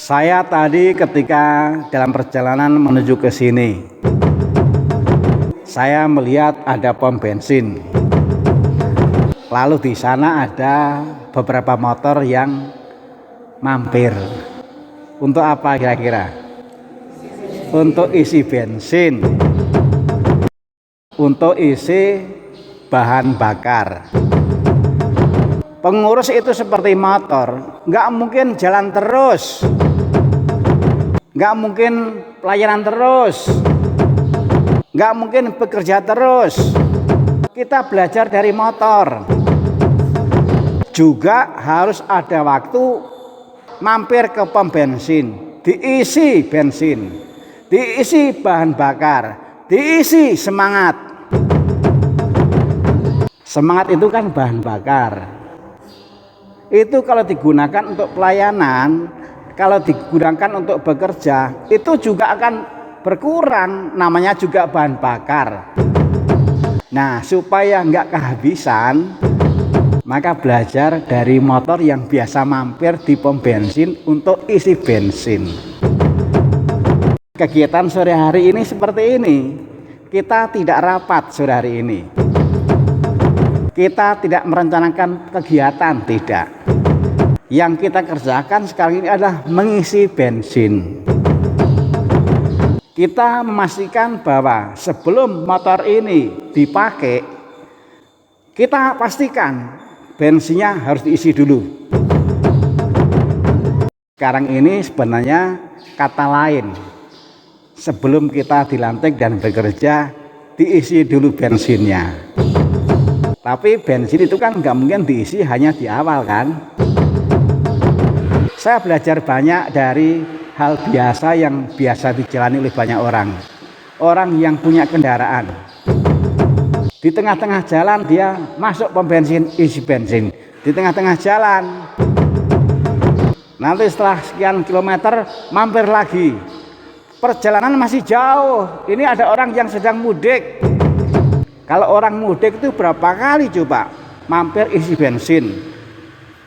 Saya tadi ketika dalam perjalanan menuju ke sini, saya melihat ada pom bensin. Lalu di sana ada beberapa motor yang mampir. Untuk apa kira-kira? Untuk isi bensin, untuk isi bahan bakar. Pengurus itu seperti motor, nggak mungkin jalan terus, nggak mungkin pelayanan terus, nggak mungkin bekerja terus. Kita belajar dari motor, juga harus ada waktu mampir ke pom bensin, diisi bensin, diisi bahan bakar, diisi semangat. Semangat itu kan bahan bakar. Itu kalau digunakan untuk pelayanan, kalau digunakan untuk bekerja, itu juga akan berkurang, namanya juga bahan bakar. Nah, supaya nggak kehabisan, maka belajar dari motor yang biasa mampir di pom bensin untuk isi bensin. Kegiatan sore hari ini seperti ini. Kita tidak rapat sore hari ini. Kita tidak merencanakan kegiatan, tidak. Yang kita kerjakan sekarang ini adalah mengisi bensin. Kita memastikan bahwa sebelum motor ini dipakai, kita pastikan bensinnya harus diisi dulu. Sekarang ini sebenarnya kata lain. Sebelum kita dilantik dan bekerja, diisi dulu bensinnya. Tapi bensin itu kan nggak mungkin diisi hanya di awal kan. Saya belajar banyak dari hal biasa yang biasa dijalani oleh banyak orang. Orang yang punya kendaraan. Di tengah-tengah jalan dia masuk pom bensin, isi bensin. Di tengah-tengah jalan. Nanti setelah sekian kilometer mampir lagi. Perjalanan masih jauh. Ini ada orang yang sedang mudik. Kalau orang mudik itu berapa kali coba mampir isi bensin?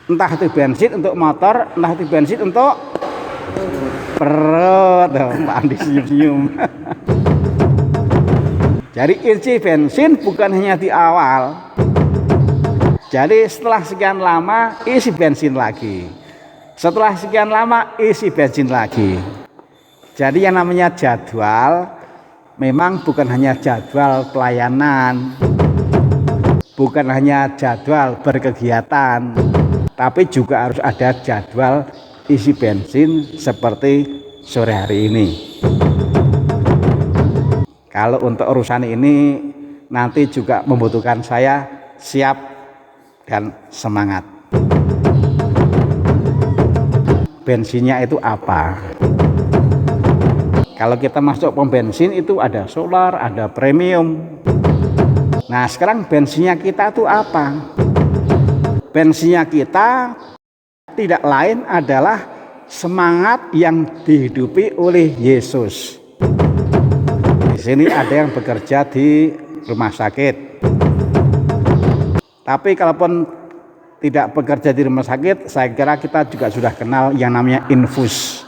Entah itu bensin untuk motor, entah itu bensin untuk perut. Pak Andi senyum-senyum. Jadi isi bensin bukan hanya di awal. Jadi setelah sekian lama isi bensin lagi. Setelah sekian lama isi bensin lagi. Jadi yang namanya jadwal memang bukan hanya jadwal pelayanan, bukan hanya jadwal berkegiatan, tapi juga harus ada jadwal isi bensin seperti sore hari ini. Kalau untuk urusan ini nanti juga membutuhkan saya siap dan semangat. Bensinnya itu apa? Kalau kita masuk pom bensin itu ada solar, ada premium. Nah, sekarang bensinnya kita itu apa? Bensinnya kita tidak lain adalah semangat yang dihidupi oleh Yesus. Di sini ada yang bekerja di rumah sakit. Tapi kalaupun tidak bekerja di rumah sakit, saya kira kita juga sudah kenal yang namanya infus.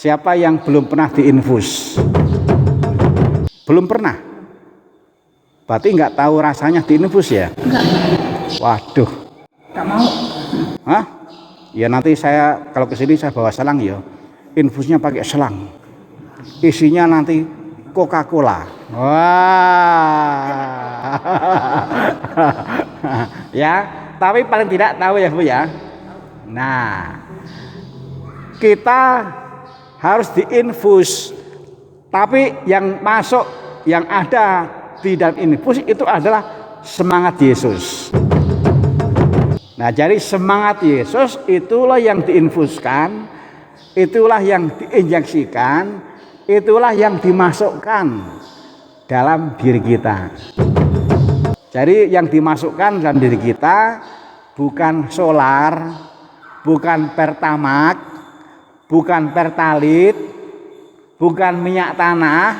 Siapa yang belum pernah diinfus? Belum pernah? Berarti nggak tahu rasanya diinfus ya? Enggak. Waduh. Enggak mau. Hah? Ya nanti saya kalau kesini saya bawa selang ya. Infusnya pakai selang. Isinya nanti Coca-Cola. Wah. Ya, tapi paling tidak tahu ya Bu ya. Nah, kita harus diinfus, tapi yang masuk, yang ada di dalam infus itu adalah semangat Yesus. Nah, jadi semangat Yesus itulah yang diinfuskan, itulah yang diinjeksikan, itulah yang dimasukkan dalam diri kita. Jadi yang dimasukkan dalam diri kita bukan solar, bukan pertamax, bukan pertalit, bukan minyak tanah,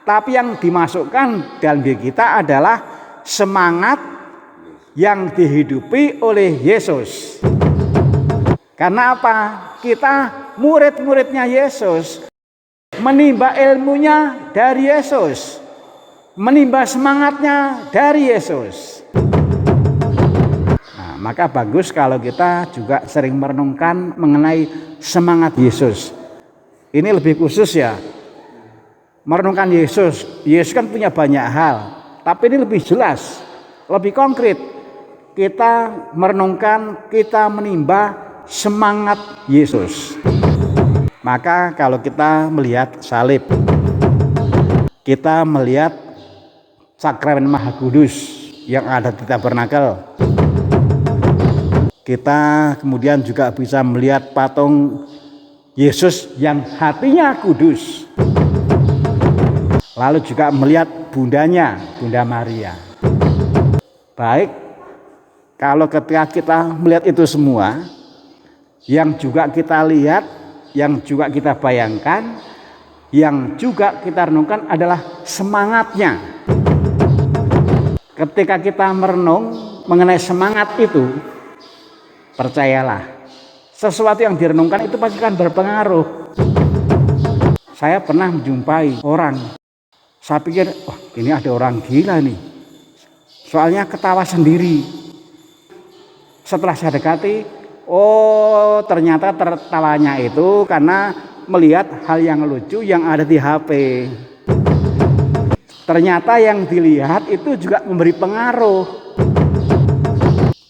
tapi yang dimasukkan dalam diri kita adalah semangat yang dihidupi oleh Yesus. Karena apa? Kita murid-muridnya Yesus, menimba ilmunya dari Yesus, menimba semangatnya dari Yesus. Nah, maka bagus kalau kita juga sering merenungkan mengenai semangat Yesus. Ini lebih khusus ya, merenungkan Yesus. Yesus kan punya banyak hal, tapi ini lebih jelas, lebih konkret. Kita merenungkan, kita menimba semangat Yesus. Maka kalau kita melihat salib, kita melihat sakramen Maha Kudus yang ada di tabernakel, kita kemudian juga bisa melihat patung Yesus yang hatinya kudus, lalu juga melihat bundanya, Bunda Maria. Baik, kalau ketika kita melihat itu semua, yang juga kita lihat, yang juga kita bayangkan, yang juga kita renungkan adalah semangatnya. Ketika kita merenung mengenai semangat itu, percayalah, sesuatu yang direnungkan itu pasti akan berpengaruh. Saya pernah menjumpai orang, saya pikir, wah ini ada orang gila nih, soalnya ketawa sendiri. Setelah saya dekati, oh ternyata tertawanya itu karena melihat hal yang lucu yang ada di HP. Ternyata yang dilihat itu juga memberi pengaruh.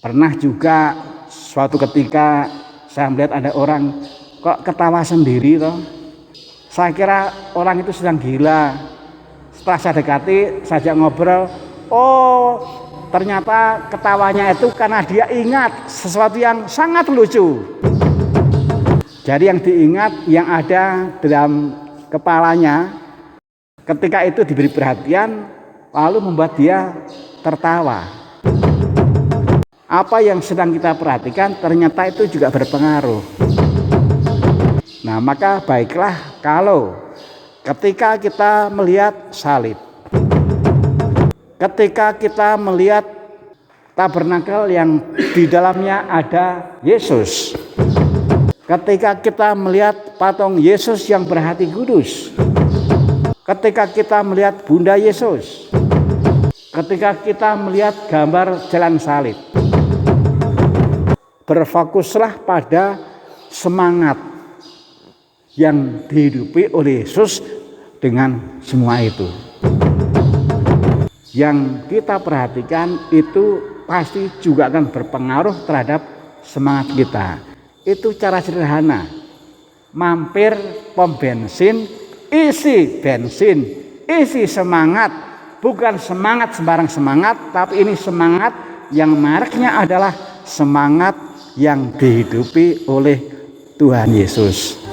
Pernah juga suatu ketika saya melihat ada orang kok ketawa sendiri toh. Saya kira orang itu sedang gila. Setelah saya dekati, saya ajak ngobrol, oh ternyata ketawanya itu karena dia ingat sesuatu yang sangat lucu. Jadi yang diingat, yang ada dalam kepalanya, ketika itu diberi perhatian, lalu membuat dia tertawa. Apa yang sedang kita perhatikan ternyata itu juga berpengaruh. Nah, maka baiklah kalau ketika kita melihat salib, ketika kita melihat tabernakel yang di dalamnya ada Yesus, ketika kita melihat patung Yesus yang berhati kudus, ketika kita melihat Bunda Yesus, ketika kita melihat gambar jalan salib, berfokuslah pada semangat yang dihidupi oleh Yesus dengan semua itu. Yang kita perhatikan itu pasti juga akan berpengaruh terhadap semangat kita. Itu cara sederhana. Mampir pom bensin, isi bensin, isi semangat. Bukan semangat sembarang semangat, tapi ini semangat yang mereknya adalah semangat yang dihidupi oleh Tuhan Yesus.